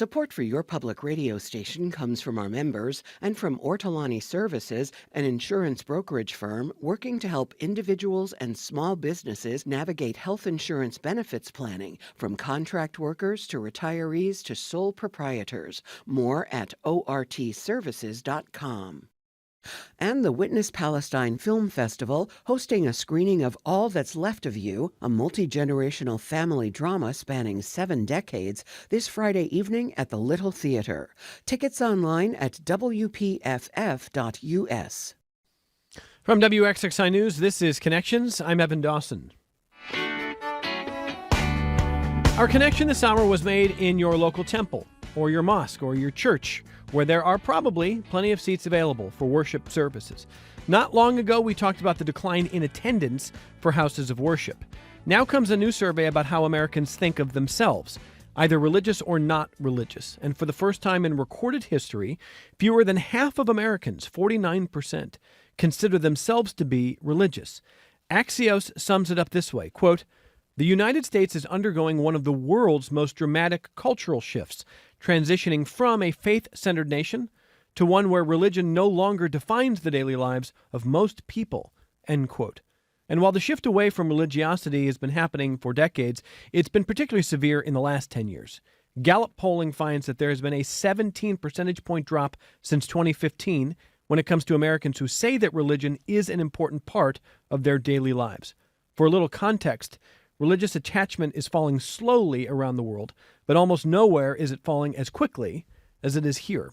Support for your public radio station comes from our members and from Ortolani Services, an insurance brokerage firm working to help individuals and small businesses navigate health insurance benefits planning, from contract workers to retirees to sole proprietors. More at ortservices.com. And the Witness Palestine Film Festival, hosting a screening of All That's Left of You, a multi-generational family drama spanning 7 decades, this Friday evening at the Little Theater. Tickets online at wpff.us. From WXXI News, this is Connections. I'm Evan Dawson. Our connection this hour was made in your local temple, or your mosque, or your church, where there are probably plenty of seats available for worship services. Not long ago, we talked about the decline in attendance for houses of worship. Now comes a new survey about how Americans think of themselves, either religious or not religious. And for the first time in recorded history, fewer than half of Americans, 49%, consider themselves to be religious. Axios sums it up this way, quote, "The United States is undergoing one of the world's most dramatic cultural shifts, transitioning from a faith-centered nation to one where religion no longer defines the daily lives of most people," end quote. And while the shift away from religiosity has been happening for decades, it's been particularly severe in the last 10 years. Gallup polling finds that there has been a 17 percentage point drop since 2015 when it comes to Americans who say that religion is an important part of their daily lives. For a little context, religious attachment is falling slowly around the world, but almost nowhere is it falling as quickly as it is here.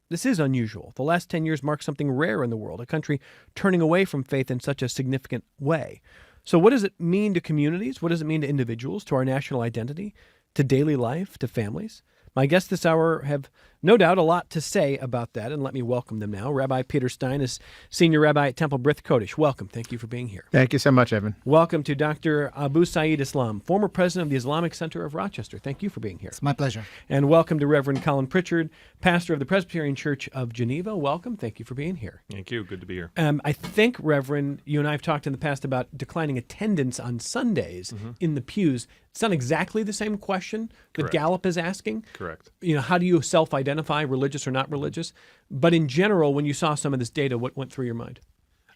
This is unusual. The last 10 years mark something rare in the world, a country turning away from faith in such a significant way. So what does it mean to communities? What does it mean to individuals, to our national identity, to daily life, to families? My guests this hour have no doubt a lot to say about that, and let me welcome them now. Rabbi Peter Stein is Senior Rabbi at Temple B'rith Kodesh. Welcome. Thank you for being here. Thank you so much, Evan. Welcome to Dr. Saeed Islam, former president of the Islamic Center of Rochester. Thank you for being here. It's my pleasure. And welcome to Reverend Colin Pritchard, pastor of the Presbyterian Church of Geneva. Welcome. Thank you for being here. Thank you. Good to be here. I think, Reverend, you and I have talked in the past about declining attendance on Sundays in the pews. It's not exactly the same question that Correct. Gallup is asking. Correct. You know, how do you self-identify, religious or not religious? But in general, when you saw some of this data, what went through your mind?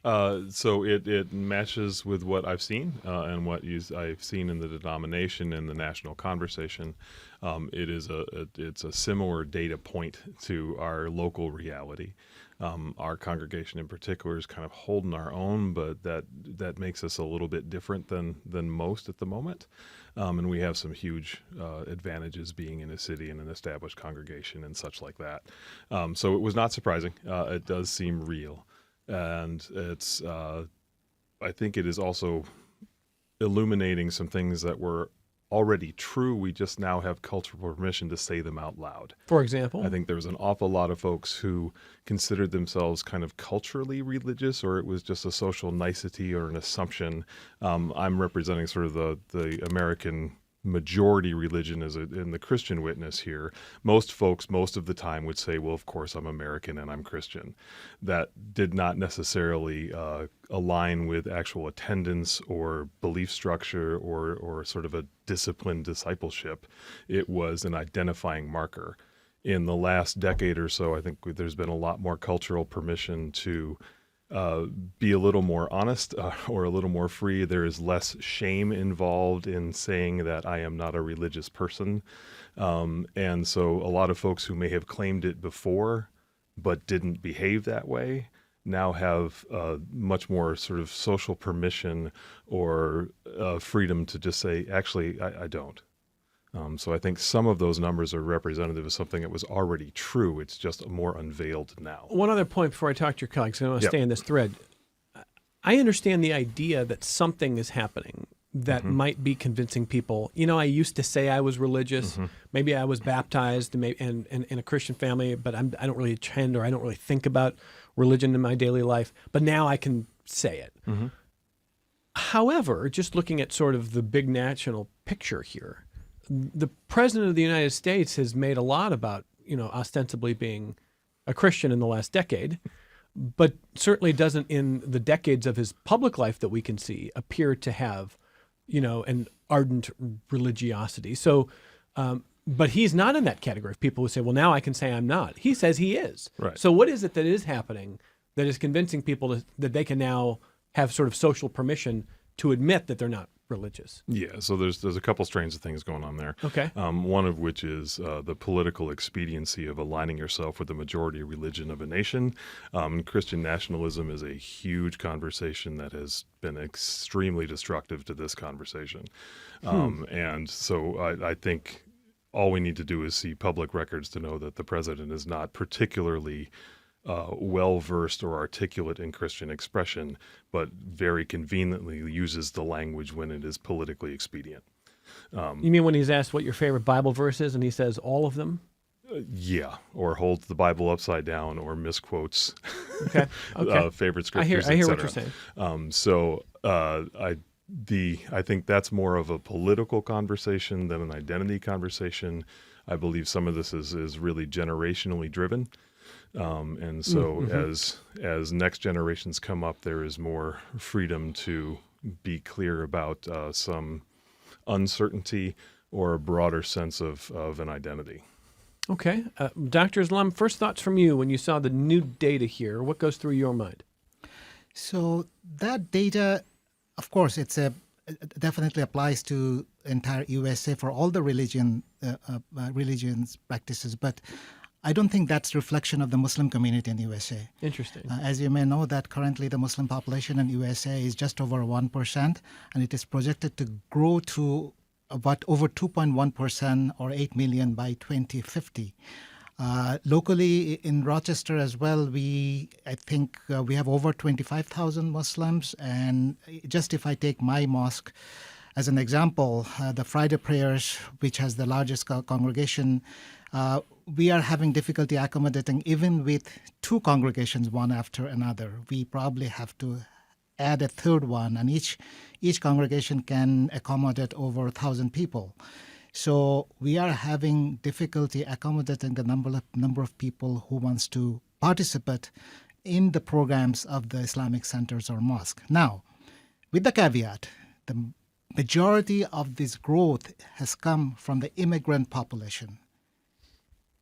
So it matches with what I've seen and what I've seen in the denomination and the national conversation. It's a similar data point to our local reality. Our congregation in particular is kind of holding our own, but that makes us a little bit different than most at the moment. And we have some huge advantages being in a city and an established congregation and such like that. So it was not surprising. It does seem real. And it's, I think it is also illuminating some things that were already true. We just now have cultural permission to say them out loud. For example? I think there was an awful lot of folks who considered themselves kind of culturally religious, or it was just a social nicety or an assumption. I'm representing sort of the American majority religion in the Christian witness here. Most folks, most of the time, would say, well, of course, I'm American and I'm Christian. That did not necessarily align with actual attendance or belief structure or sort of a disciplined discipleship. It was an identifying marker. In the last decade or so, I think there's been a lot more cultural permission to be a little more honest or a little more free. There is less shame involved in saying that I am not a religious person. And so a lot of folks who may have claimed it before but didn't behave that way now have much more sort of social permission or freedom to just say, actually, I don't. So I think some of those numbers are representative of something that was already true. It's just more unveiled now. One other point before I talk to your colleagues, I want to stay in this thread. I understand the idea that something is happening that might be convincing people. You know, I used to say I was religious. Maybe I was baptized and in a Christian family, but I don't really attend or I don't really think about religion in my daily life. But now I can say it. However, just looking at sort of the big national picture here, the President of the United States has made a lot about, you know, ostensibly being a Christian in the last decade, but certainly doesn't in the decades of his public life that we can see appear to have, you know, an ardent religiosity. So But he's not in that category of people who say, well, now I can say I'm not. He says he is. Right. So what is it that is happening that is convincing people that they can now have sort of social permission to admit that they're not religious? Yeah, so there's a couple strange things going on there. Okay. One of which is the political expediency of aligning yourself with the majority religion of a nation. Christian nationalism is a huge conversation that has been extremely destructive to this conversation. And so I think all we need to do is see public records to know that the president is not particularly well-versed or articulate in Christian expression, but very conveniently uses the language when it is politically expedient. You mean when he's asked what your favorite Bible verse is and he says all of them? Yeah, or holds the Bible upside down or misquotes Okay. favorite scriptures, I hear et what cetera. you're saying. I think that's more of a political conversation than an identity conversation. I believe some of this is really generationally driven. And so as next generations come up, there is more freedom to be clear about some uncertainty or a broader sense of an identity. Okay. Dr. Islam, first thoughts from you when you saw the new data here. What goes through your mind? So that data, of course, it definitely applies to entire USA for all the religions practices, but I don't think that's reflection of the Muslim community in USA. Interesting. As you may know, that currently the Muslim population in USA is just over 1%, and it is projected to grow to about over 2.1% or 8 million by 2050. Locally in Rochester as well, I think we have over 25,000 Muslims, and just if I take my mosque as an example, the Friday prayers, which has the largest congregation, we are having difficulty accommodating even with two congregations, one after another. We probably have to add a third one, and each congregation can accommodate over 1,000 people. So we are having difficulty accommodating the number of people who wants to participate in the programs of the Islamic centers or mosque. Now, with the caveat, the majority of this growth has come from the immigrant population.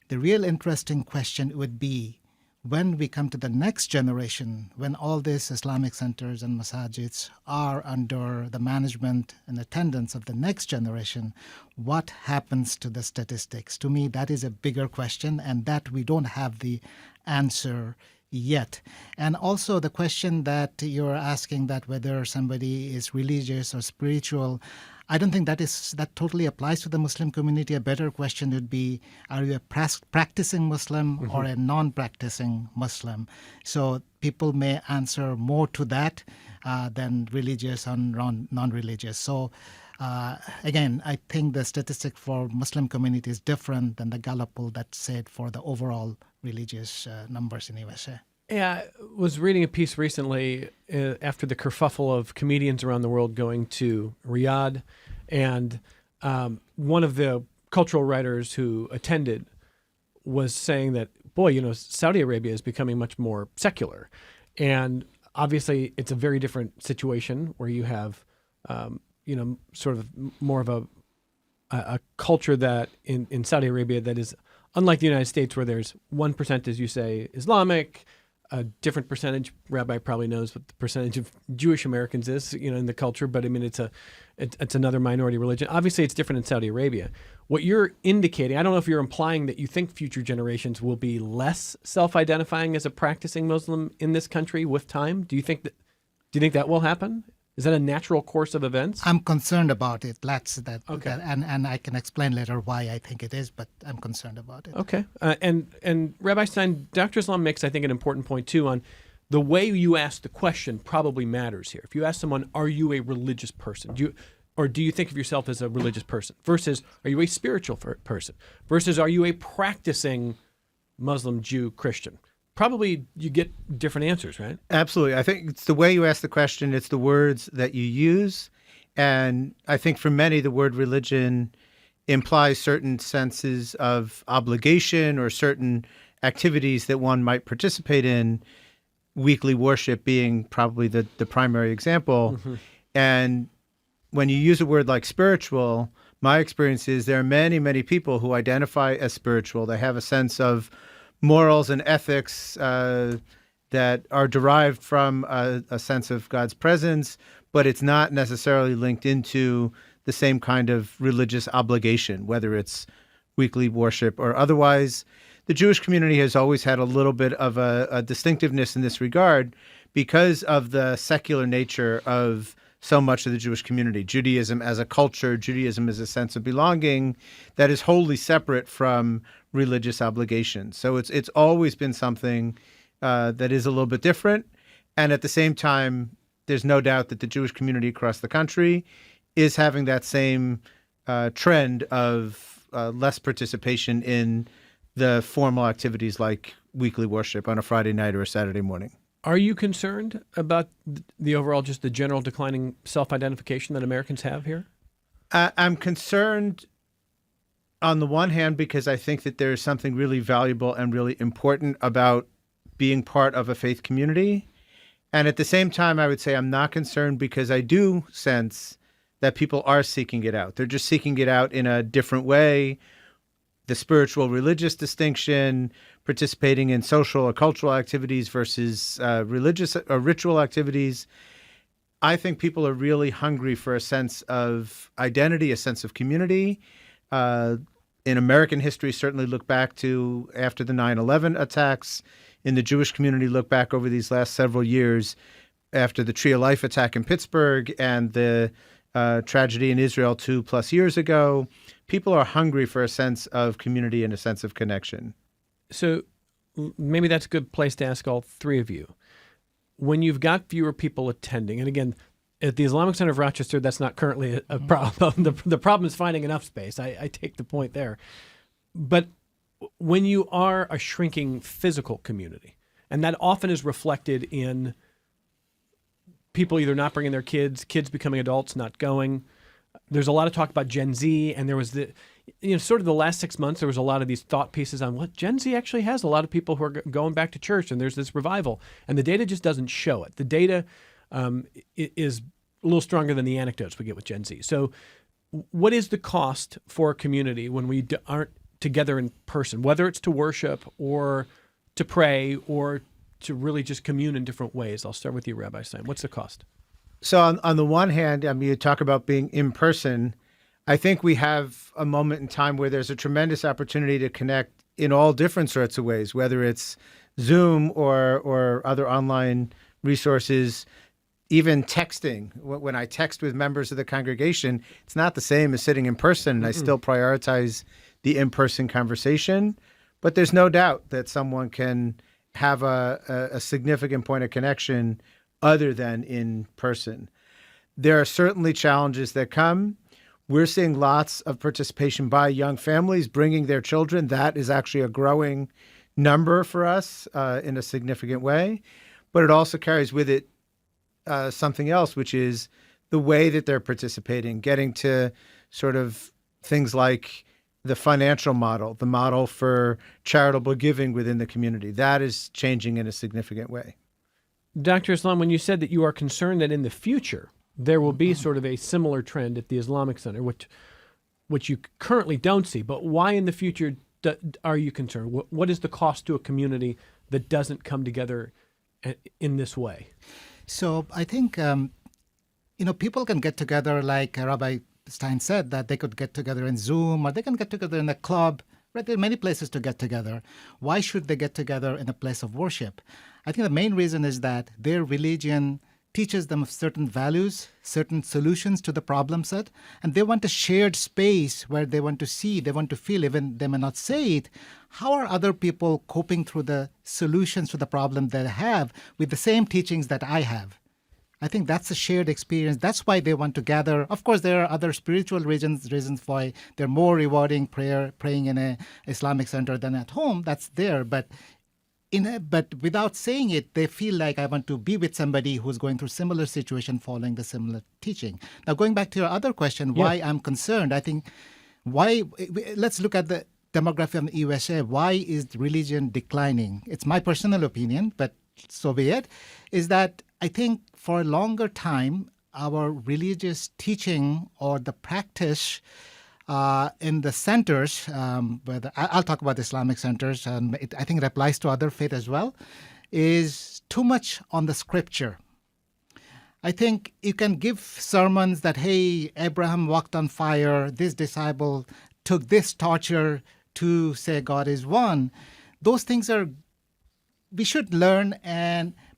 The real interesting question would be when we come to the next generation, when all these Islamic centers and masajids are under the management and attendance of the next generation, what happens to the statistics? To me, that is a bigger question, and that we don't have the answer yet. And also the question that you're asking, that whether somebody is religious or spiritual, I don't think that totally applies to the Muslim community. A better question would be, are you a practicing Muslim or a non-practicing Muslim? So people may answer more to that than religious and non-religious. So again, I think the statistic for Muslim community is different than the Gallup poll that said for the overall religious numbers in USA. Yeah, I was reading a piece recently after the kerfuffle of comedians around the world going to Riyadh, and one of the cultural writers who attended was saying that, boy, Saudi Arabia is becoming much more secular. And obviously it's a very different situation where you have, sort of more of a culture that in Saudi Arabia that is unlike the United States, where there's 1%, as you say, Islamic, a different percentage. Rabbi probably knows what the percentage of Jewish Americans is, in the culture. But I mean, it's another minority religion. Obviously, it's different in Saudi Arabia. What you're indicating, I don't know if you're implying that you think future generations will be less self-identifying as a practicing Muslim in this country with time. Do you think that will happen? Is that a natural course of events? I'm concerned about it. Okay. And I can explain later why I think it is, but I'm concerned about it. Okay. And Rabbi Stein, Dr. Islam makes, I think, an important point, too, on the way you ask the question probably matters here. If you ask someone, are you a religious person? Do you think of yourself as a religious person? Versus, are you a spiritual person? Versus, are you a practicing Muslim, Jew, Christian? Probably you get different answers, right? Absolutely. I think it's the way you ask the question, it's the words that you use. And I think for many, the word religion implies certain senses of obligation or certain activities that one might participate in, weekly worship being probably the primary example. Mm-hmm. And when you use a word like spiritual, my experience is there are many, many people who identify as spiritual. They have a sense of morals and ethics that are derived from a sense of God's presence, but it's not necessarily linked into the same kind of religious obligation, whether it's weekly worship or otherwise. The Jewish community has always had a little bit of a distinctiveness in this regard because of the secular nature of so much of the Jewish community. Judaism as a culture, Judaism as a sense of belonging that is wholly separate from religious obligations. So it's always been something that is a little bit different. And at the same time, there's no doubt that the Jewish community across the country is having that same trend of less participation in the formal activities like weekly worship on a Friday night or a Saturday morning. Are you concerned about the overall, just the general declining self-identification that Americans have here? I'm concerned on the one hand because I think that there is something really valuable and really important about being part of a faith community. And at the same time, I would say I'm not concerned because I do sense that people are seeking it out. They're just seeking it out in a different way. The spiritual religious distinction, participating in social or cultural activities versus religious or ritual activities. I think people are really hungry for a sense of identity, a sense of community. In American history, certainly look back to after the 9/11 attacks. In the Jewish community, look back over these last several years after the Tree of Life attack in Pittsburgh and the tragedy in Israel 2+ years ago. People are hungry for a sense of community and a sense of connection. So maybe that's a good place to ask all three of you. When you've got fewer people attending, and again, at the Islamic Center of Rochester, that's not currently a problem. The problem is finding enough space. I take the point there. But when you are a shrinking physical community, and that often is reflected in people either not bringing their kids becoming adults, not going. There's a lot of talk about Gen Z, and there was sort of the last 6 months, there was a lot of these thought pieces on what Gen Z actually has. A lot of people who are going back to church, and there's this revival, and the data just doesn't show it. The data is a little stronger than the anecdotes we get with Gen Z. So what is the cost for a community when we aren't together in person, whether it's to worship or to pray or to really just commune in different ways? I'll start with you, Rabbi Stein. What's the cost? So on the one hand, I mean, you talk about being in person. I think we have a moment in time where there's a tremendous opportunity to connect in all different sorts of ways, whether it's Zoom or other online resources, even texting. When I text with members of the congregation, it's not the same as sitting in person, and I still prioritize the in-person conversation. But there's no doubt that someone can have a significant point of connection other than in person. There are certainly challenges that come. We're seeing lots of participation by young families bringing their children. That is actually a growing number for us in a significant way. But it also carries with it something else, which is the way that they're participating, getting to sort of things like the financial model, the model for charitable giving within the community. That is changing in a significant way. Dr. Islam, when you said that you are concerned that in the future there will be sort of a similar trend at the Islamic Center, which you currently don't see, but why in the future are you concerned? What is the cost to a community that doesn't come together in this way? So I think, people can get together like Rabbi Stein said, that they could get together in Zoom or they can get together in a club. Right? There are many places to get together. Why should they get together in a place of worship? I think the main reason is that their religion teaches them certain values, certain solutions to the problem set, and they want a shared space where they want to see, they want to feel, even they may not say it. How are other people coping through the solutions to the problem they have with the same teachings that I have? I think that's a shared experience. That's why they want to gather. Of course, there are other spiritual reasons why they're more rewarding praying in an Islamic center than at home. That's there. But without saying it, they feel like I want to be with somebody who's going through similar situation, following the similar teaching. Now, going back to your other question, why I'm concerned, I think let's look at the demography of the USA. Why is religion declining? It's my personal opinion, but so be it, is that I think for a longer time, our religious teaching or the practice in the centers, I'll talk about the Islamic centers, and I think it applies to other faith as well, is too much on the scripture. I think you can give sermons that, hey, Abraham walked on fire, this disciple took this torture to say God is one. Those things we should learn,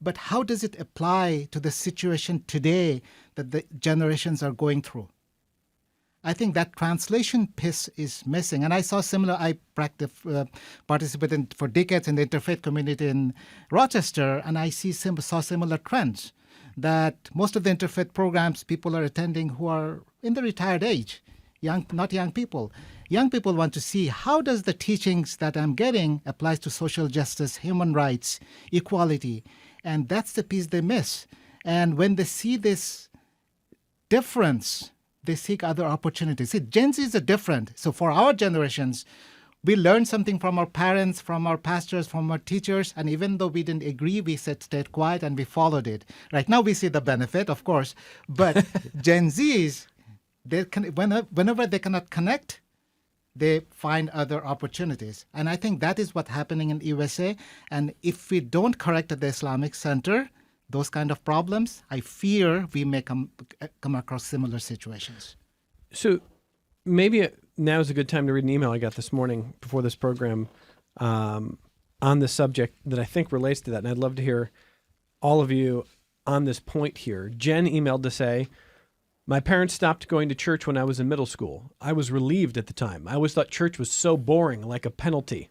but how does it apply to the situation today that the generations are going through? I think that translation piece is missing. And I saw similar, I participated for decades in the interfaith community in Rochester, and I saw similar trends, that most of the interfaith programs people are attending who are in the retired age, not young people. Young people want to see how does the teachings that I'm getting applies to social justice, human rights, equality. And that's the piece they miss. And when they see this difference, they seek other opportunities. See, Gen Zs are different. So for our generations, we learned something from our parents, from our pastors, from our teachers, and even though we didn't agree, we stayed quiet and we followed it. Right now we see the benefit, of course, but Gen Zs, whenever they cannot connect, they find other opportunities. And I think that is what's happening in USA. And if we don't correct at the Islamic Center those kind of problems, I fear we may come across similar situations. So maybe now is a good time to read an email I got this morning before this program on the subject that I think relates to that. And I'd love to hear all of you on this point here. Jen emailed to say, my parents stopped going to church when I was in middle school. I was relieved at the time. I always thought church was so boring, like a penalty.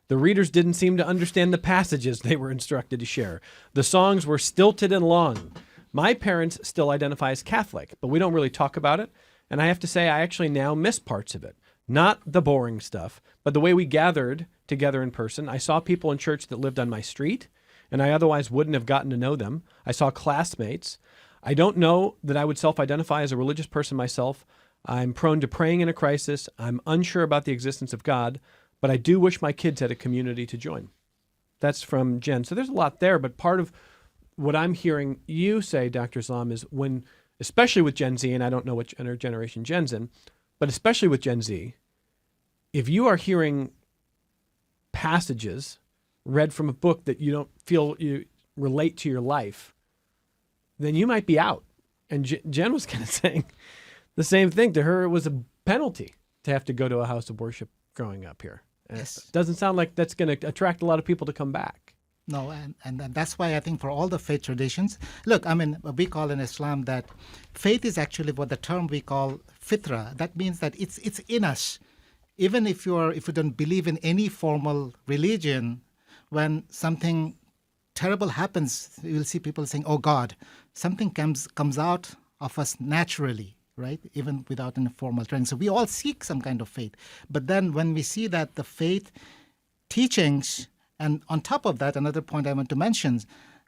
The readers didn't seem to understand the passages they were instructed to share. The songs were stilted and long. My parents still identify as Catholic, but we don't really talk about it. And I have to say, I actually now miss parts of it. Not the boring stuff, but the way we gathered together in person. I saw people in church that lived on my street, and I otherwise wouldn't have gotten to know them. I saw classmates. I don't know that I would self-identify as a religious person myself. I'm prone to praying in a crisis. I'm unsure about the existence of God, but I do wish my kids had a community to join. That's from Jen. So there's a lot there, but part of what I'm hearing you say, Dr. Islam, is when, especially with Gen Z, and I don't know what generation Gen's in, but especially with Gen Z, if you are hearing passages read from a book that you don't feel you relate to your life, then you might be out. And Jen was kind of saying the same thing. To her, it was a penalty to have to go to a house of worship growing up here. Yes. It doesn't sound like that's going to attract a lot of people to come back. No, and that's why I think for all the faith traditions, look, I mean, we call in Islam that faith is actually what the term we call fitra. That means that it's in us. Even if you don't believe in any formal religion, when something terrible happens, you'll see people saying, "Oh God," something comes out of us naturally, right? Even without any formal training. So we all seek some kind of faith. But then when we see that the faith teachings, and on top of that, another point I want to mention,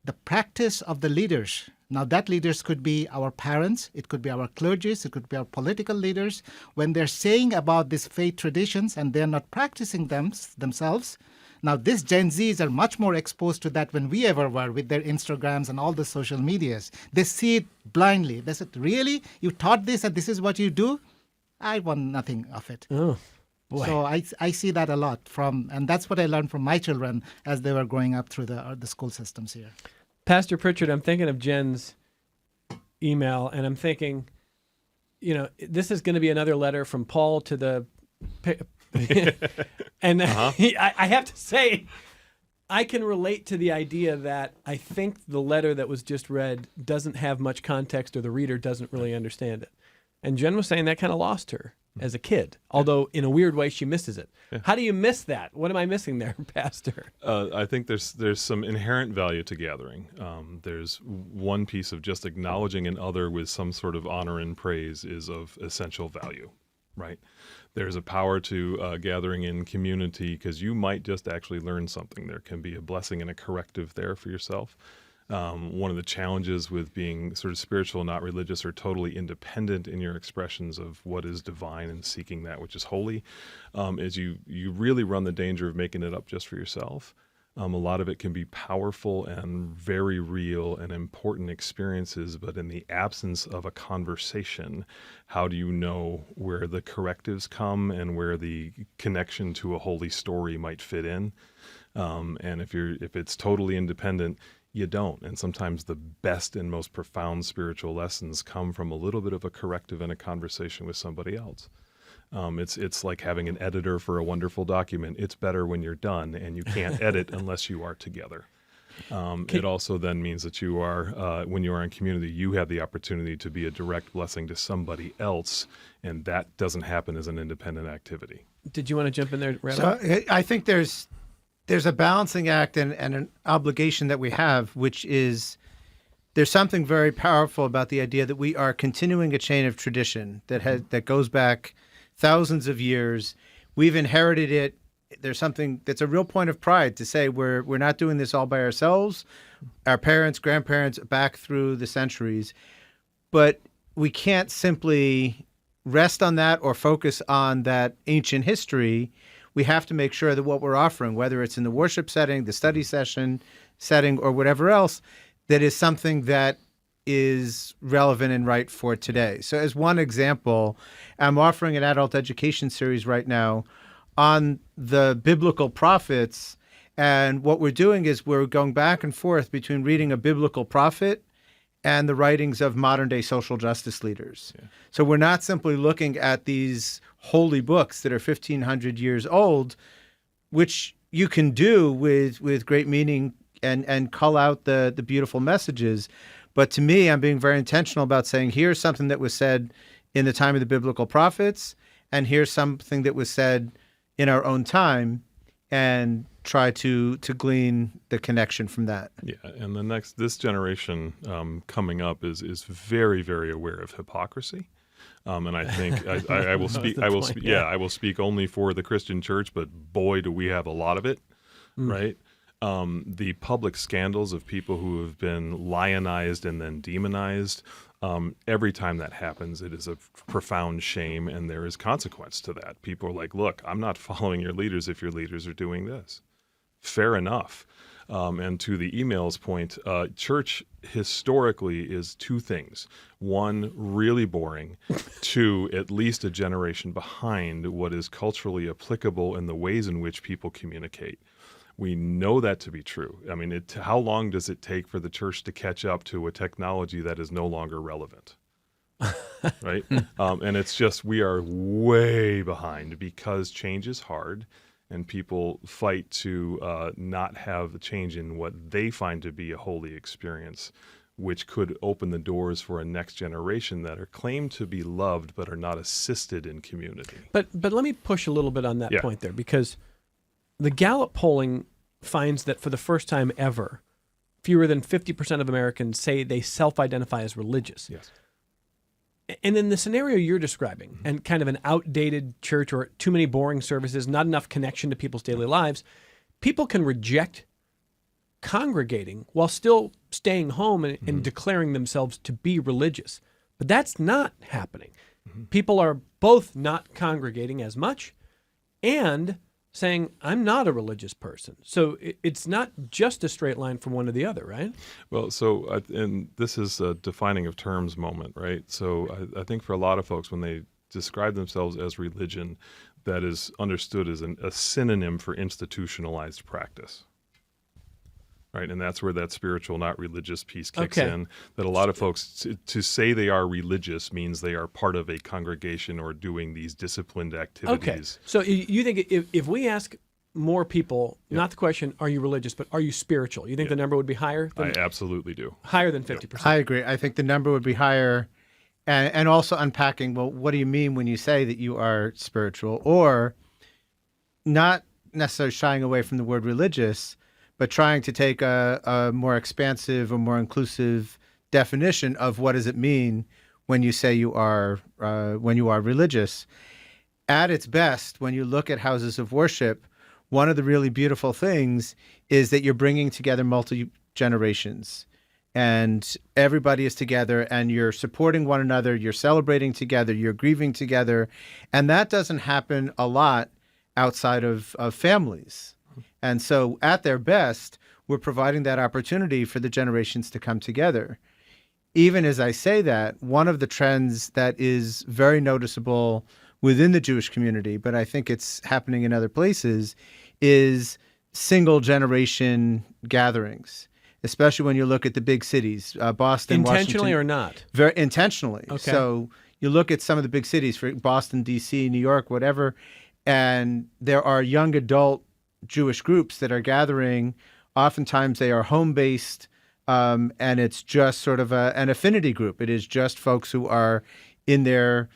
the practice of the leaders. Now that leaders could be our parents, it could be our clergies, it could be our political leaders. When they're saying about these faith traditions and they're not practicing themselves, now these Gen Zs are much more exposed to that than we ever were with their Instagrams and all the social medias. They see it blindly. They said, really? You taught this and this is what you do? I want nothing of it. Oh, boy. So I see that a lot and that's what I learned from my children as they were growing up through the school systems here. Pastor Pritchard, I'm thinking of Jen's email, and I'm thinking, this is going to be another letter from Paul to the... and I have to say, I can relate to the idea that I think the letter that was just read doesn't have much context, or the reader doesn't really understand it. And Jen was saying that kind of lost her as a kid, although in a weird way she misses it. Yeah. How do you miss that? What am I missing there, Pastor? I think there's some inherent value to gathering. There's one piece of just acknowledging an other with some sort of honor and praise is of essential value, right? There's a power to gathering in community because you might just actually learn something. There can be a blessing and a corrective there for yourself. One of the challenges with being sort of spiritual, not religious, or totally independent in your expressions of what is divine and seeking that which is holy, is you really run the danger of making it up just for yourself. A lot of it can be powerful and very real and important experiences, but in the absence of a conversation, how do you know where the correctives come and where the connection to a holy story might fit in? And if it's totally independent, you don't. And sometimes the best and most profound spiritual lessons come from a little bit of a corrective and a conversation with somebody else. It's like having an editor for a wonderful document. It's better when you're done, and you can't edit unless you are together. It also then means that you are, when you are in community, you have the opportunity to be a direct blessing to somebody else, and that doesn't happen as an independent activity. Did you want to jump in there, Rabbi? So I think there's a balancing act and an obligation that we have, which is there's something very powerful about the idea that we are continuing a chain of tradition that goes back thousands of years. We've inherited it. There's something that's a real point of pride to say we're not doing this all by ourselves. Our parents, grandparents, back through the centuries. But we can't simply rest on that or focus on that ancient history. We have to make sure that what we're offering, whether it's in the worship setting, the study session setting, or whatever else, that is something that is relevant and right for today. So as one example, I'm offering an adult education series right now on the biblical prophets. And what we're doing is we're going back and forth between reading a biblical prophet and the writings of modern day social justice leaders. Yeah. So we're not simply looking at these holy books that are 1,500 years old, which you can do with great meaning and cull out the beautiful messages. But to me, I'm being very intentional about saying, here's something that was said in the time of the biblical prophets, and here's something that was said in our own time, and try to glean the connection from that. Yeah, and this generation coming up is very, very aware of hypocrisy. And I think I will speak. I will speak only for the Christian church, but boy, do we have a lot of it, right? The public scandals of people who have been lionized and then demonized. Every time that happens, it is a profound shame, and there is consequence to that. People are like, look, I'm not following your leaders if your leaders are doing this. Fair enough. And to the emails point, church historically is two things. One, really boring. Two, at least a generation behind what is culturally applicable in the ways in which people communicate. We know that to be true. I mean, how long does it take for the church to catch up to a technology that is no longer relevant? Right? And it's just, we are way behind because change is hard, and people fight to not have a change in what they find to be a holy experience, which could open the doors for a next generation that are claimed to be loved but are not assisted in community. But let me push a little bit on that point there, because the Gallup polling finds that for the first time ever, fewer than 50% of Americans say they self-identify as religious. Yes. And in the scenario you're describing, and kind of an outdated church or too many boring services, not enough connection to people's daily lives, people can reject congregating while still staying home and declaring themselves to be religious. But that's not happening. People are both not congregating as much and saying, I'm not a religious person. So it's not just a straight line from one to the other, right? Well, so, and this is a defining of terms moment, right? So I think for a lot of folks, when they describe themselves as religion, that is understood as a synonym for institutionalized practice. Right, and that's where that spiritual, not religious piece kicks in. That a lot of folks, to say they are religious means they are part of a congregation or doing these disciplined activities. Okay, so you think if we ask more people, not the question, are you religious, but are you spiritual, you think the number would be higher? I absolutely do. Higher than 50%? I agree. I think the number would be higher. And also unpacking, well, what do you mean when you say that you are spiritual? Or not necessarily shying away from the word religious, but trying to take a more expansive or more inclusive definition of what does it mean when you say you are religious. At its best, when you look at houses of worship, one of the really beautiful things is that you're bringing together multi-generations, and everybody is together, and you're supporting one another, you're celebrating together, you're grieving together, and that doesn't happen a lot outside of families. And so at their best, we're providing that opportunity for the generations to come together. Even as I say that, one of the trends that is very noticeable within the Jewish community, but I think it's happening in other places, is single generation gatherings, especially when you look at the big cities, Boston, Intentionally Washington, or not? Very intentionally. Okay. So you look at some of the big cities, for Boston, D.C., New York, whatever, and there are young adult Jewish groups that are gathering. Oftentimes they are home-based, and it's just sort of an affinity group. It is just folks who are in their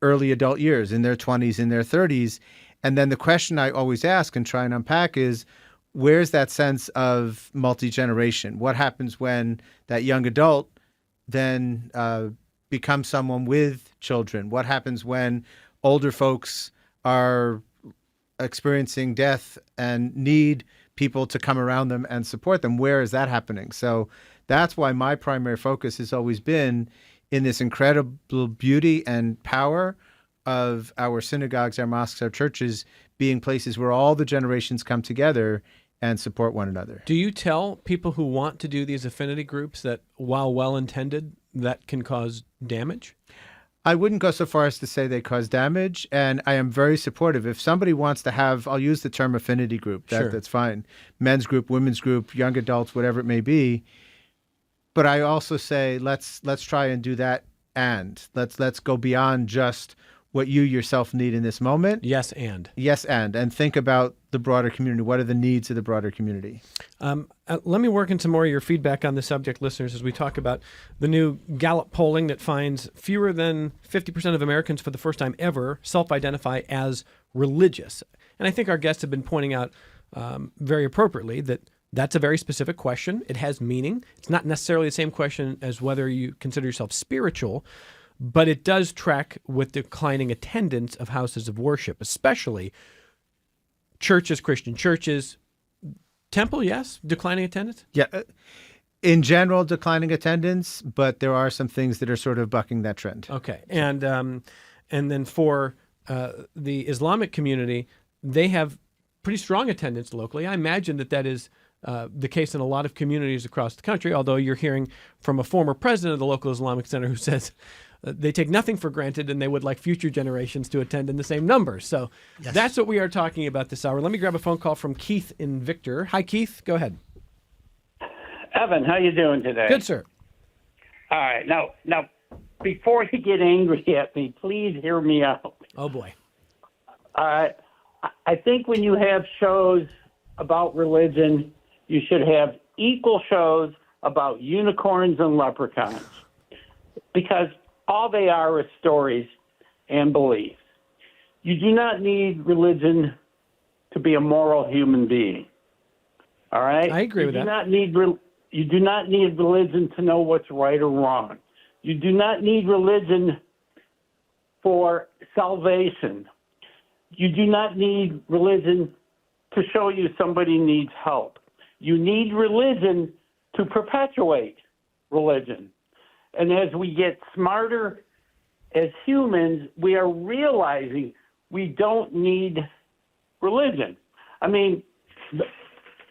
early adult years, in their 20s, in their 30s. And then the question I always ask and try and unpack is, where's that sense of multi-generation? What happens when that young adult then becomes someone with children? What happens when older folks are experiencing death and need people to come around them and support them? Where is that happening? So that's why my primary focus has always been in this incredible beauty and power of our synagogues, our mosques, our churches being places where all the generations come together and support one another. Do you tell people who want to do these affinity groups that while well-intended, that can cause damage? I wouldn't go so far as to say they cause damage, and I am very supportive. If somebody wants to have, I'll use the term affinity group, that's fine. Men's group, women's group, young adults, whatever it may be. But I also say let's try and do that, and let's go beyond just what you yourself need in this moment. Yes, and think about the broader community. What are the needs of the broader community? Let me work into more of your feedback on the subject, listeners, as we talk about the new Gallup polling that finds fewer than 50% of Americans for the first time ever self-identify as religious. And I think our guests have been pointing out very appropriately that that's a very specific question. It has meaning. It's not necessarily the same question as whether you consider yourself spiritual, but it does track with declining attendance of houses of worship, especially churches, Christian churches. Temple, yes, declining attendance? Yeah, in general, declining attendance, but there are some things that are sort of bucking that trend. Okay, and then for the Islamic community, they have pretty strong attendance locally. I imagine that is the case in a lot of communities across the country, although you're hearing from a former president of the local Islamic Center who says they take nothing for granted and they would like future generations to attend in the same numbers. So That's what we are talking about this hour. Let me grab a phone call from Keith in Victor. Hi, Keith. Go ahead. Evan, how you doing today? Good, sir. All right. Now, before you get angry at me, please hear me out. Oh, boy. All right. I think when you have shows about religion, you should have equal shows about unicorns and leprechauns, because all they are is stories and beliefs. You do not need religion to be a moral human being. All right? I agree with that. You do not need religion to know what's right or wrong. You do not need religion for salvation. You do not need religion to show you somebody needs help. You need religion to perpetuate religion. And as we get smarter as humans, we are realizing we don't need religion. I mean,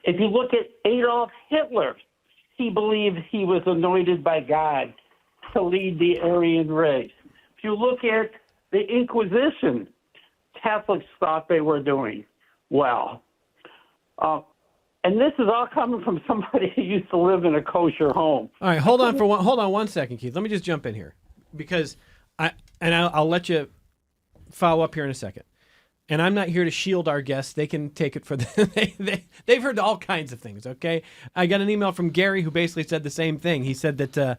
if you look at Adolf Hitler, he believed he was anointed by God to lead the Aryan race. If you look at the Inquisition, Catholics thought they were doing well. And this is all coming from somebody who used to live in a kosher home. All right, hold on one second, Keith. Let me just jump in here, because I'll let you follow up here in a second. And I'm not here to shield our guests. They can take it for they've heard all kinds of things. Okay, I got an email from Gary who basically said the same thing. He said that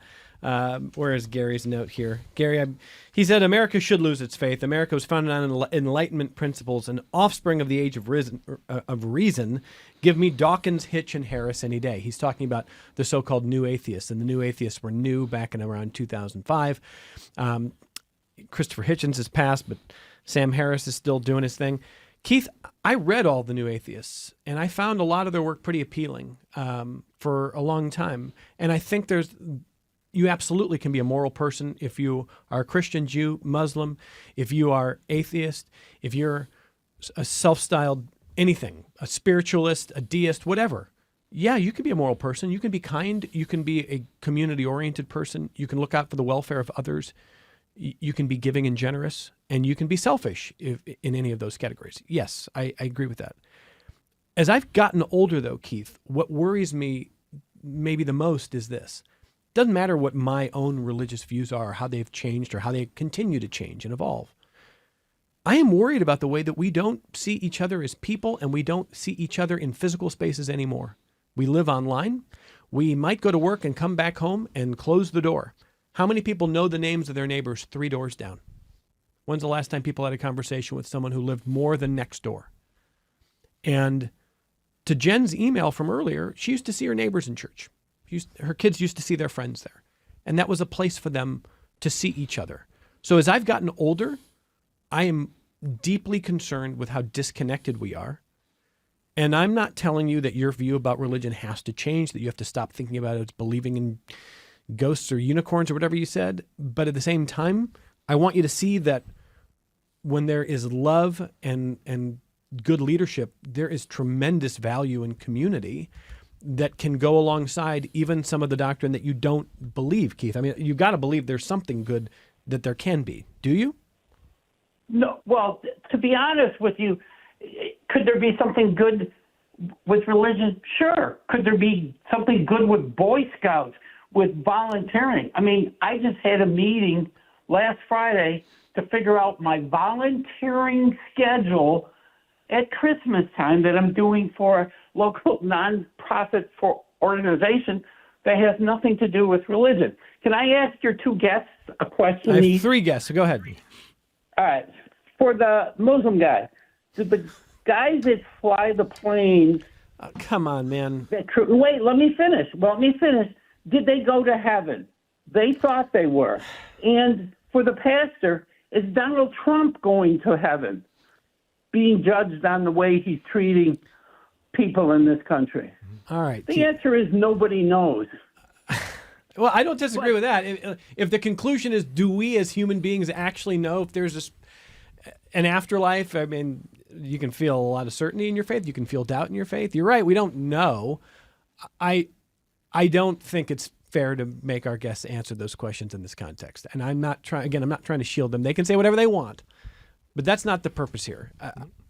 where is Gary's note here? Gary, he said America should lose its faith. America was founded on Enlightenment principles, an offspring of the age of reason. Give me Dawkins, Hitch, and Harris any day. He's talking about the so-called new atheists, and the new atheists were new back in around 2005. Christopher Hitchens has passed, but Sam Harris is still doing his thing. Keith, I read all the new atheists, and I found a lot of their work pretty appealing for a long time. And I think you absolutely can be a moral person if you are a Christian, Jew, Muslim, if you are atheist, if you're a self-styled anything, a spiritualist, a deist, whatever. Yeah, you can be a moral person. You can be kind. You can be a community-oriented person. You can look out for the welfare of others. You can be giving and generous, and you can be selfish in any of those categories. Yes, I agree with that. As I've gotten older, though, Keith, what worries me maybe the most is this. It doesn't matter what my own religious views are, how they've changed, or how they continue to change and evolve. I am worried about the way that we don't see each other as people, and we don't see each other in physical spaces anymore. We live online. We might go to work and come back home and close the door. How many people know the names of their neighbors 3 doors down? When's the last time people had a conversation with someone who lived more than next door? And to Jen's email from earlier, she used to see her neighbors in church. Her kids used to see their friends there. And that was a place for them to see each other. So as I've gotten older, I am deeply concerned with how disconnected we are. And I'm not telling you that your view about religion has to change, that you have to stop thinking about it as believing in ghosts or unicorns or whatever you said. But at the same time, I want you to see that when there is love and good leadership, there is tremendous value in community that can go alongside even some of the doctrine that you don't believe, Keith. I mean, you've got to believe there's something good that there can be. Do you? No. Well, to be honest with you, could there be something good with religion? Sure. Could there be something good with Boy Scouts, with volunteering? I mean, I just had a meeting last Friday to figure out my volunteering schedule at Christmas time that I'm doing for a local nonprofit organization that has nothing to do with religion. Can I ask your 2 guests a question? I have 3 guests, so go ahead. All right. For the Muslim guy, do the guys that fly the planes... Come on, man. Wait, let me finish. Did they go to heaven? They thought they were. And for the pastor, is Donald Trump going to heaven, being judged on the way he's treating people in this country? All right. The answer is nobody knows. Well, I don't disagree with that. If the conclusion is, do we as human beings actually know if there's an afterlife? I mean, you can feel a lot of certainty in your faith. You can feel doubt in your faith. You're right. We don't know. I don't think it's fair to make our guests answer those questions in this context. And I'm not trying to shield them. They can say whatever they want, but that's not the purpose here.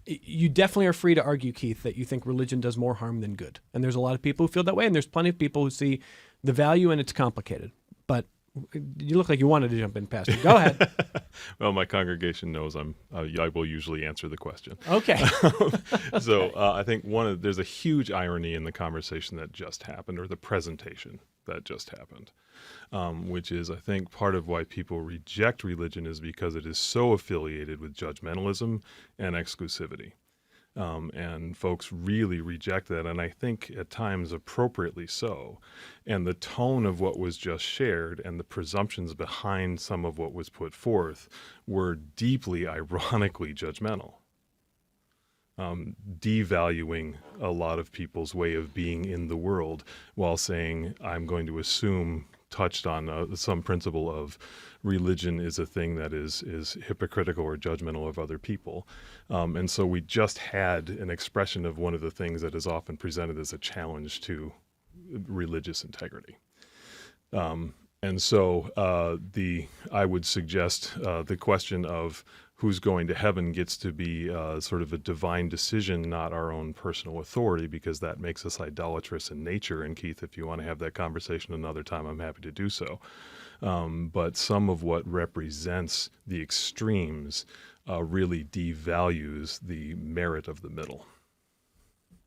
You definitely are free to argue, Keith, that you think religion does more harm than good. And there's a lot of people who feel that way. And there's plenty of people who see the value, and it's complicated. But you look like you wanted to jump in, Pastor. Go ahead. Well, my congregation knows I will usually answer the question. Okay. So I think there's a huge irony in the conversation that just happened, or the presentation that just happened, which is, I think, part of why people reject religion is because it is so affiliated with judgmentalism and exclusivity. And folks really reject that, and I think at times appropriately so. And the tone of what was just shared and the presumptions behind some of what was put forth were deeply, ironically judgmental, devaluing a lot of people's way of being in the world while saying, I'm going to assume, touched on some principle of religion is a thing that is hypocritical or judgmental of other people. And so we just had an expression of one of the things that is often presented as a challenge to religious integrity. And so I would suggest the question of who's going to heaven gets to be sort of a divine decision, not our own personal authority, because that makes us idolatrous in nature. And Keith, if you want to have that conversation another time, I'm happy to do so. But some of what represents the extremes really devalues the merit of the middle.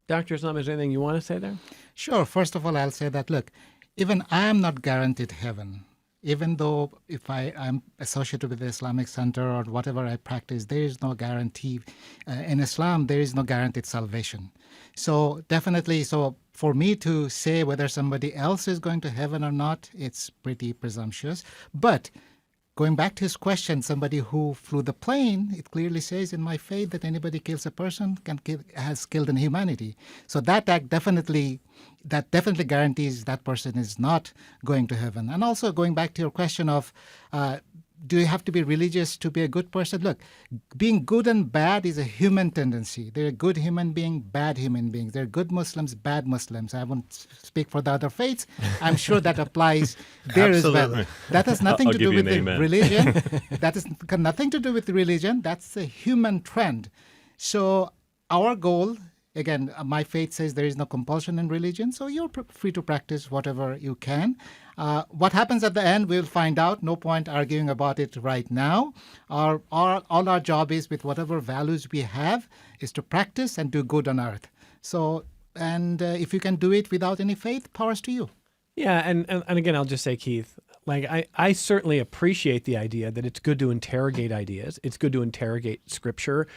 Dr. Islam, is there anything you want to say there? Sure. First of all, I'll say that, look, even I am not guaranteed heaven. Even though if I'm associated with the Islamic Center or whatever I practice, there is no guarantee. In Islam, there is no guaranteed salvation. So definitely, so for me to say whether somebody else is going to heaven or not, it's pretty presumptuous. But going back to his question, somebody who flew the plane, it clearly says in my faith that anybody kills a person has killed in humanity. So that act definitely guarantees that person is not going to heaven. And also going back to your question of do you have to be religious to be a good person? Look, being good and bad is a human tendency. There are good human beings, bad human beings. There are good Muslims, bad Muslims. I won't speak for the other faiths. I'm sure that applies there as well. Absolutely. That has nothing I'll to give do you with an the amen. religion. That has got nothing to do with religion. That's a human trend. So our goal, again, my faith says there is no compulsion in religion, so you're free to practice whatever you can. What happens at the end, we'll find out. No point arguing about it right now. All our job is, with whatever values we have, is to practice and do good on earth. So, and if you can do it without any faith, powers to you. Yeah, and again, I'll just say, Keith, like I certainly appreciate the idea that it's good to interrogate ideas. It's good to interrogate Scripture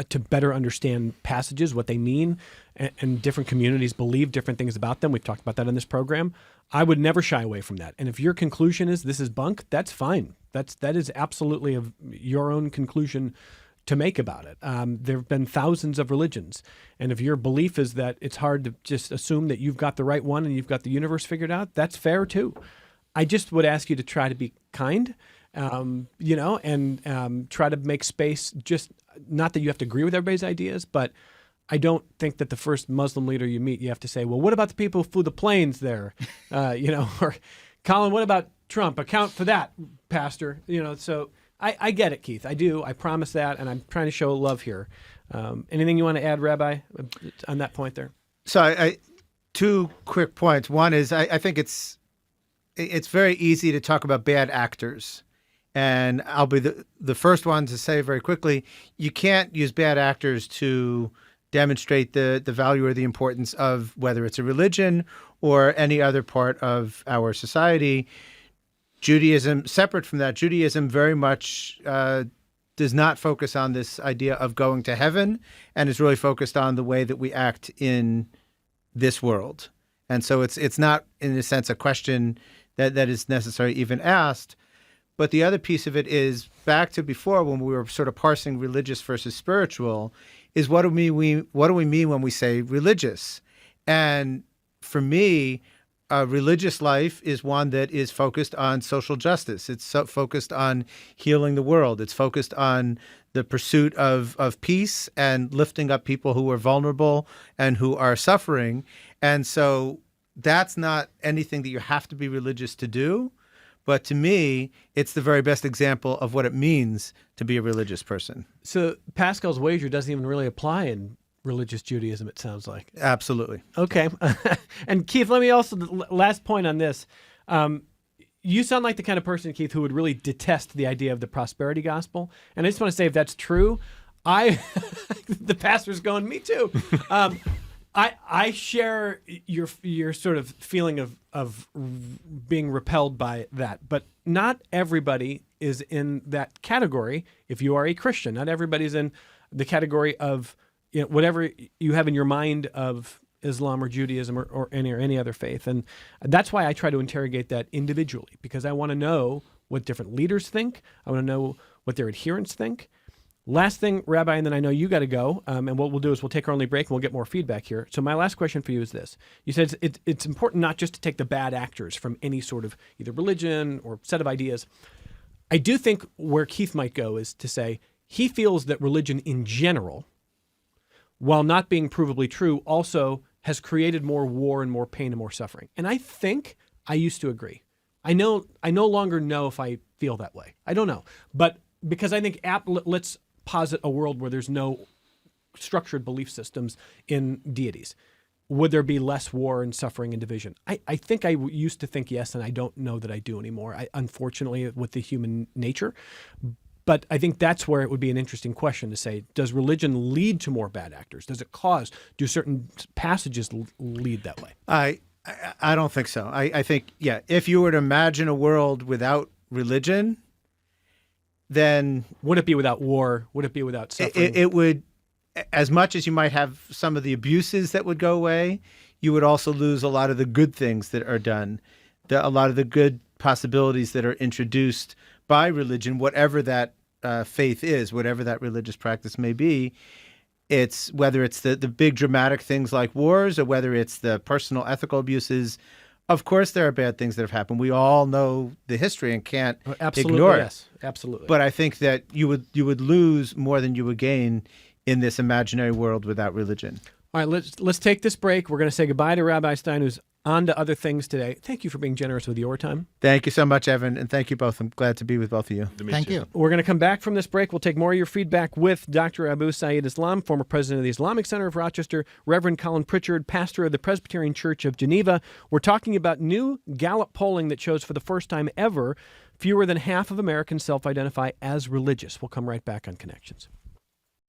to better understand passages, what they mean, and different communities believe different things about them. We've talked about that in this program. I would never shy away from that. And if your conclusion is this is bunk, that's fine. That is absolutely your own conclusion to make about it. There have been thousands of religions. And if your belief is that it's hard to just assume that you've got the right one and you've got the universe figured out, that's fair too. I just would ask you to try to be kind, and try to make space. Just not that you have to agree with everybody's ideas, but I don't think that the first Muslim leader you meet, you have to say, well, what about the people who flew the planes there? Or Colin, what about Trump? Account for that, Pastor. So I get it, Keith. I do. I promise that. And I'm trying to show love here. Anything you want to add, Rabbi, on that point there? So I two quick points. One is I think it's very easy to talk about bad actors. And I'll be the first one to say very quickly, you can't use bad actors to demonstrate the value or the importance of whether it's a religion or any other part of our society. Judaism, separate from that, Judaism very much does not focus on this idea of going to heaven and is really focused on the way that we act in this world. And so it's not, in a sense, a question that is necessary even asked. But the other piece of it is back to before when we were sort of parsing religious versus spiritual, is what do we mean when we say religious? And for me, religious life is one that is focused on social justice. It's focused on healing the world. It's focused on the pursuit of peace and lifting up people who are vulnerable and who are suffering. And so that's not anything that you have to be religious to do. But to me, it's the very best example of what it means to be a religious person. So Pascal's wager doesn't even really apply in religious Judaism, it sounds like. Absolutely. Okay. And Keith, let me also, last point on this. You sound like the kind of person, Keith, who would really detest the idea of the prosperity gospel. And I just want to say, if that's true, the pastor's going, me too. I share your sort of feeling of being repelled by that, but not everybody is in that category. If you are a Christian, not everybody's in the category of whatever you have in your mind of Islam or Judaism or any other faith, and that's why I try to interrogate that individually, because I want to know what different leaders think. I want to know what their adherents think. Last thing, Rabbi, and then I know you got to go, and what we'll do is we'll take our only break and we'll get more feedback here. So my last question for you is this. You said it's important not just to take the bad actors from any sort of either religion or set of ideas. I do think where Keith might go is to say he feels that religion in general, while not being provably true, also has created more war and more pain and more suffering. And I think I used to agree. I no longer know if I feel that way. I don't know. But because I think let's posit a world where there's no structured belief systems in deities. Would there be less war and suffering and division? I think I used to think yes, and I don't know that I do anymore, unfortunately, with the human nature. But I think that's where it would be an interesting question to say, does religion lead to more bad actors? Does it do certain passages lead that way? I don't think so. I think, if you were to imagine a world without religion, then would it be without war? Would it be without suffering? It would, as much as you might have some of the abuses that would go away, you would also lose a lot of the good things that are done, a lot of the good possibilities that are introduced by religion, whatever that faith is, whatever that religious practice may be. It's whether it's the big dramatic things like wars or whether it's the personal ethical abuses Of course, there are bad things that have happened. We all know the history and can't Absolutely, ignore it. yes. Absolutely. But I think that you would lose more than you would gain in this imaginary world without religion. All right, let's take this break. We're going to say goodbye to Rabbi Stein, who's on to other things today. Thank you for being generous with your time. Thank you so much, Evan, and thank you both. I'm glad to be with both of you. Thank you. We're going to come back from this break. We'll take more of your feedback with Dr. Abu Saeed Islam, former president of the Islamic Center of Rochester, Reverend Colin Pritchard, pastor of the Presbyterian Church of Geneva. We're talking about new Gallup polling that shows for the first time ever, fewer than half of Americans self-identify as religious. We'll come right back on Connections.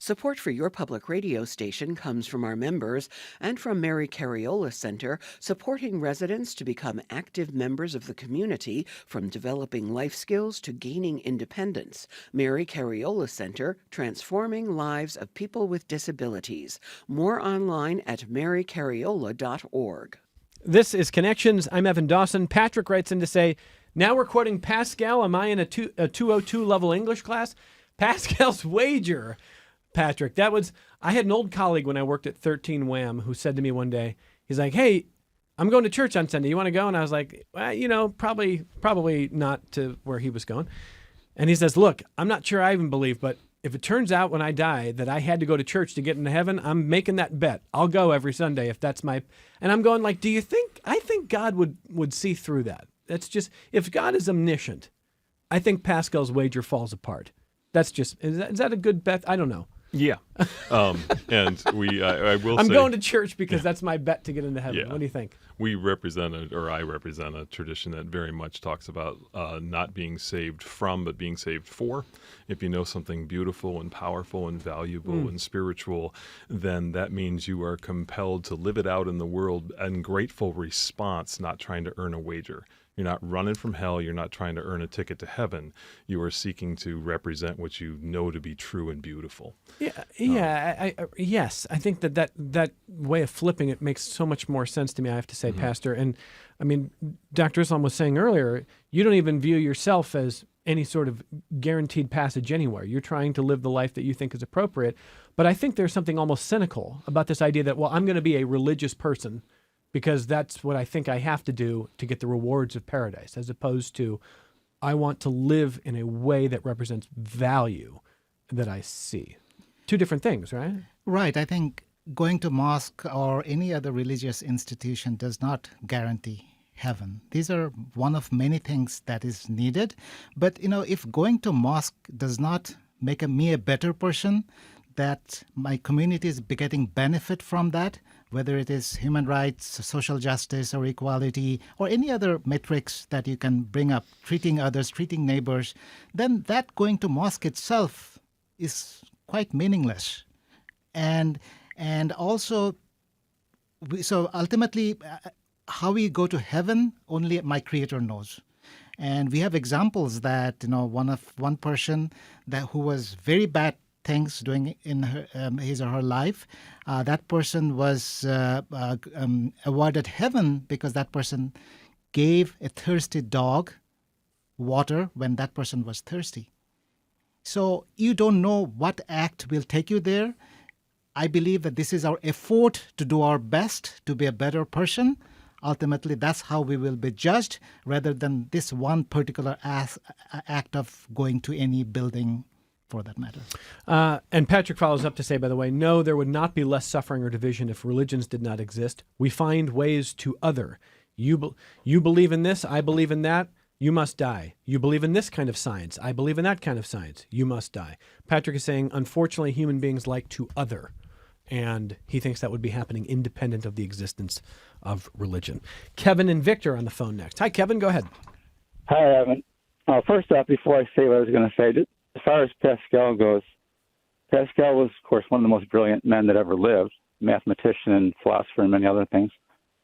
Support for your public radio station comes from our members and from Mary Cariola Center, supporting residents to become active members of the community, from developing life skills to gaining independence. Mary Cariola Center, transforming lives of people with disabilities. More online at marycariola.org. This is Connections. I'm Evan Dawson. Patrick writes in to say, now we're quoting Pascal. Am I in a 202 level English class? Pascal's wager. Patrick, I had an old colleague when I worked at 13 Wham who said to me one day, he's like, hey, I'm going to church on Sunday. You want to go? And I was like, well, probably not to where he was going. And he says, look, I'm not sure I even believe, but if it turns out when I die that I had to go to church to get into heaven, I'm making that bet. I'll go every Sunday if that's my... And I'm going like, I think God would see through that. That's just, if God is omniscient, I think Pascal's wager falls apart. That's just, is that a good bet? I don't know. Yeah. And I will I'm say, going to church because that's my bet to get into heaven. Yeah. What do you think? I represent a tradition that very much talks about not being saved from, but being saved for. If you know something beautiful and powerful and valuable and spiritual, then that means you are compelled to live it out in the world in grateful response, not trying to earn a wager. You're not running from hell. You're not trying to earn a ticket to heaven. You are seeking to represent what you know to be true and beautiful. Yes. I think that way of flipping it makes so much more sense to me, I have to say, Pastor. And I mean, Dr. Islam was saying earlier, you don't even view yourself as any sort of guaranteed passage anywhere. You're trying to live the life that you think is appropriate. But I think there's something almost cynical about this idea that, well, I'm going to be a religious person because that's what I think I have to do to get the rewards of paradise, as opposed to I want to live in a way that represents value that I see. Two different things, right? Right. I think going to mosque or any other religious institution does not guarantee heaven. These are one of many things that is needed. But, if going to mosque does not make me a better person, that my community is getting benefit from that, whether it is human rights, social justice, or equality, or any other metrics that you can bring up, treating others, treating neighbors, then that going to mosque itself is quite meaningless. And also, so ultimately, how we go to heaven, only my Creator knows. And we have examples that, one person who was very bad things doing in his or her life, that person was awarded heaven because that person gave a thirsty dog water when that person was thirsty. So you don't know what act will take you there. I believe that this is our effort to do our best to be a better person. Ultimately, that's how we will be judged, rather than this one particular act of going to any building, for that matter. And Patrick follows up to say, by the way, no, there would not be less suffering or division if religions did not exist. We find ways to other. You believe in this, I believe in that, you must die. You believe in this kind of science, I believe in that kind of science, you must die. Patrick is saying, unfortunately, human beings like to other. And he thinks that would be happening independent of the existence of religion. Kevin and Victor on the phone next. Hi, Kevin, go ahead. Hi, Evan. First off, before I say what I was going to say, as far as Pascal goes, Pascal was, of course, one of the most brilliant men that ever lived, mathematician and philosopher and many other things.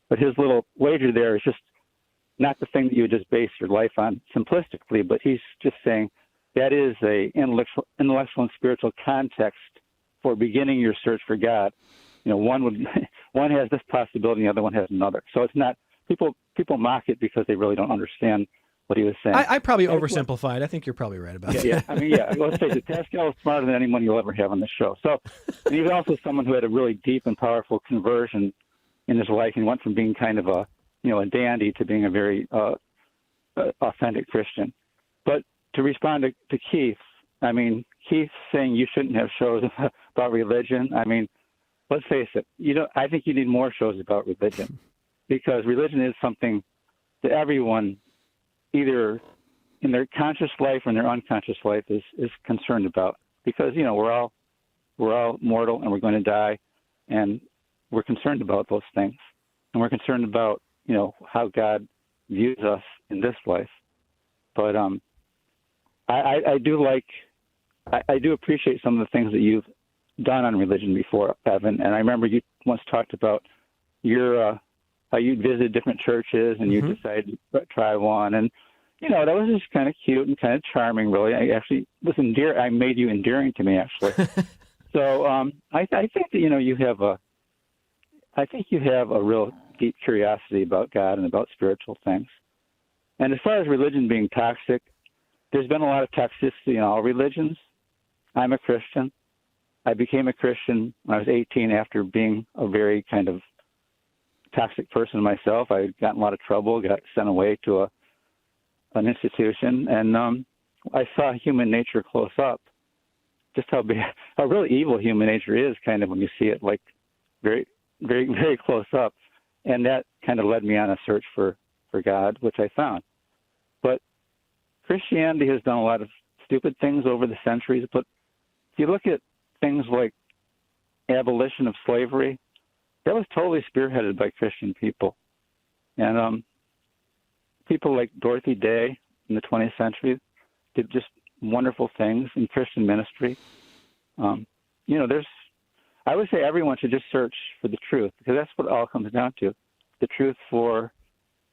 But his little wager there is just not the thing that you would just base your life on simplistically, but he's just saying that is a intellectual and spiritual context for beginning your search for God. One has this possibility, the other one has another. So it's not, people mock it because they really don't understand what he was saying. I probably oversimplified. I think you're probably right about that. Yeah. Let's face it, Pascal is smarter than anyone you'll ever have on the show. So, and he was also someone who had a really deep and powerful conversion in his life, and went from being kind of a, a dandy to being a very authentic Christian. But to respond to Keith, I mean, Keith saying you shouldn't have shows about religion. I mean, let's face it. I think you need more shows about religion, because religion is something that everyone, either in their conscious life or in their unconscious life, is concerned about. Because we're all mortal and we're going to die, and we're concerned about those things, and we're concerned about how God views us in this life. But I do appreciate some of the things that you've done on religion before, Evan. And I remember you once talked about how you'd visit different churches and you decided to try one, and that was just kind of cute and kind of charming, really. I actually was I made you endearing to me, actually. So I think that you have a real deep curiosity about God and about spiritual things. And as far as religion being toxic, there's been a lot of toxicity in all religions. I'm a Christian. I became a Christian when I was 18 after being a very kind of toxic person myself. I got in a lot of trouble, got sent away to an institution, and I saw human nature close up. Just how really evil human nature is, kind of, when you see it like very, very, very close up. And that kind of led me on a search for God, which I found. But Christianity has done a lot of stupid things over the centuries. But if you look at things like abolition of slavery, that was totally spearheaded by Christian people. And people like Dorothy Day in the 20th century did just wonderful things in Christian ministry. I would say everyone should just search for the truth, because that's what it all comes down to. The truth for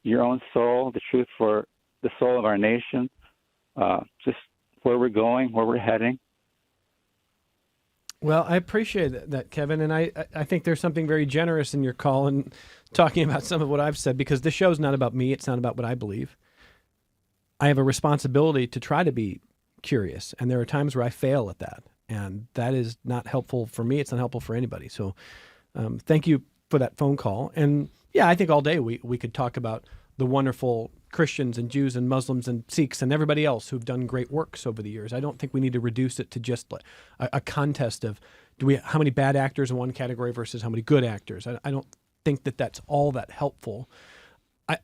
your own soul, the truth for the soul of our nation, just where we're going, where we're heading. Well, I appreciate that, Kevin, and I think there's something very generous in your call and talking about some of what I've said, because this show's not about me. It's not about what I believe. I have a responsibility to try to be curious, and there are times where I fail at that, and that is not helpful for me. It's not helpful for anybody. So thank you for that phone call. And yeah, I think all day we could talk about the wonderful Christians and Jews and Muslims and Sikhs and everybody else who've done great works over the years. I don't think we need to reduce it to just a contest of how many bad actors in one category versus how many good actors. I don't think that that's all that helpful.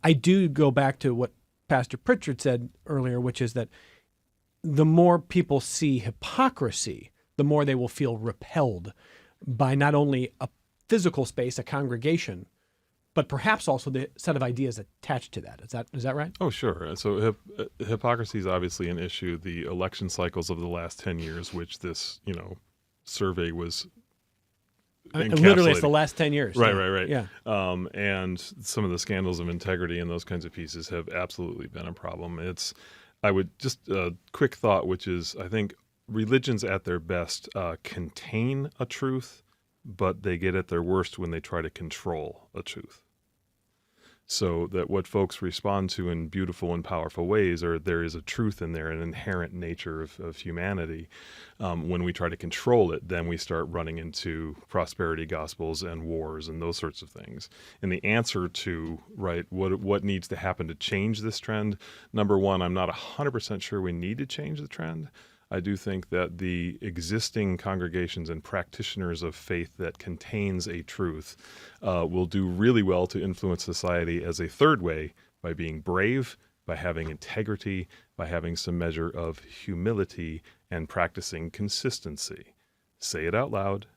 I do go back to what Pastor Pritchard said earlier, which is that the more people see hypocrisy, the more they will feel repelled by not only a physical space, a congregation, but perhaps also the set of ideas attached to that. Is that right? Oh, sure. So hypocrisy is obviously an issue. The election cycles of the last 10 years, which this survey was literally, it's the last 10 years. Right. Yeah. And some of the scandals of integrity and those kinds of pieces have absolutely been a problem. I would just a quick thought, which is I think religions at their best contain a truth, but they get at their worst when they try to control a truth. So that what folks respond to in beautiful and powerful ways are there is a truth in there, an inherent nature of humanity. When we try to control it, then we start running into prosperity gospels and wars and those sorts of things. And the answer to, what needs to happen to change this trend, number one, I'm not 100% sure we need to change the trend. I do think that the existing congregations and practitioners of faith that contains a truth will do really well to influence society as a third way by being brave, by having integrity, by having some measure of humility and practicing consistency. Say it out loud.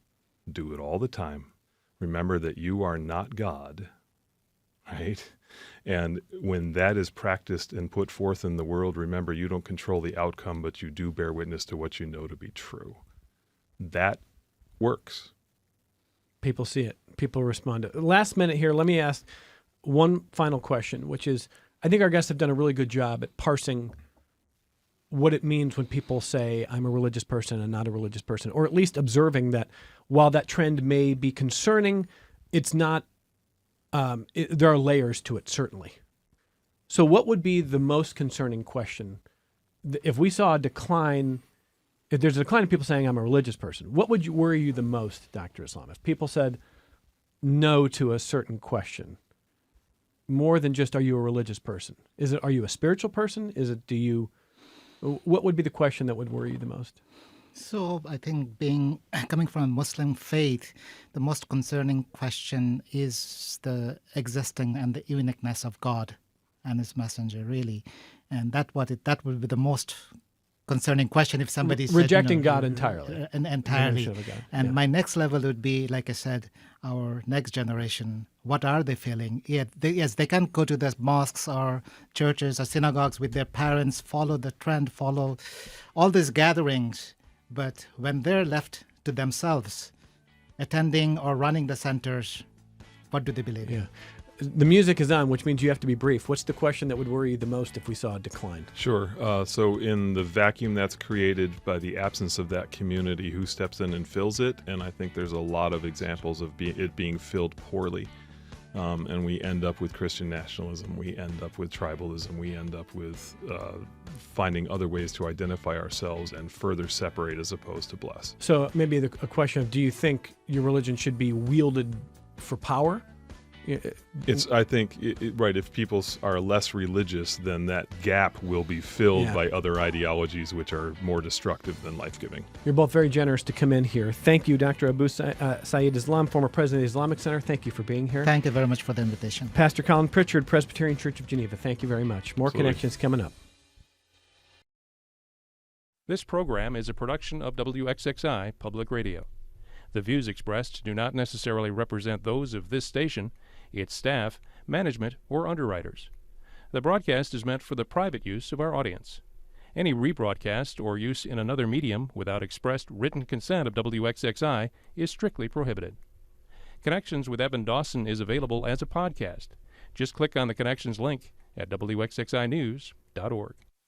Do it all the time. Remember that you are not God, right? And when that is practiced and put forth in the world, remember, you don't control the outcome, but you do bear witness to what you know to be true. That works. People see it. People respond to it. Last minute here, let me ask one final question, which is, I think our guests have done a really good job at parsing what it means when people say, I'm a religious person and not a religious person, or at least observing that while that trend may be concerning, it's not there are layers to it, certainly. So what would be the most concerning question? If we saw a decline, if there's a decline of people saying I'm a religious person, what would worry you the most, Dr. Islam? If people said no to a certain question, more than just, are you a religious person? Is it, are you a spiritual person? Is it, what would be the question that would worry you the most? So I think coming from a Muslim faith, the most concerning question is the existing and the uniqueness of God and His messenger, really, and that would be the most concerning question if somebody said, rejecting God entirely. Entirely. And Yeah. my next level would be, like I said, our next generation. What are they feeling? Yes, they can go to the mosques or churches or synagogues with their parents, follow the trend, follow all these gatherings. But when they're left to themselves, attending or running the centers, what do they believe in? Yeah. The music is on, which means you have to be brief. What's the question that would worry you the most if we saw a decline? Sure. So in the vacuum that's created by the absence of that community, who steps in and fills it? And I think there's a lot of examples of it being filled poorly. And we end up with Christian nationalism. We end up with tribalism. We end up with finding other ways to identify ourselves and further separate as opposed to bless. So maybe a question of, do you think your religion should be wielded for power? I think, right, if people are less religious, then that gap will be filled by other ideologies which are more destructive than life-giving. You're both very generous to come in here. Thank you, Dr. Saeed Islam, former president of the Islamic Center. Thank you for being here. Thank you very much for the invitation. Pastor Colin Pritchard, Presbyterian Church of Geneva. Thank you very much. More Absolutely. Connections coming up. This program is a production of WXXI Public Radio. The views expressed do not necessarily represent those of this station, its staff, management, or underwriters. The broadcast is meant for the private use of our audience. Any rebroadcast or use in another medium without expressed written consent of WXXI is strictly prohibited. Connections with Evan Dawson is available as a podcast. Just click on the Connections link at WXXInews.org.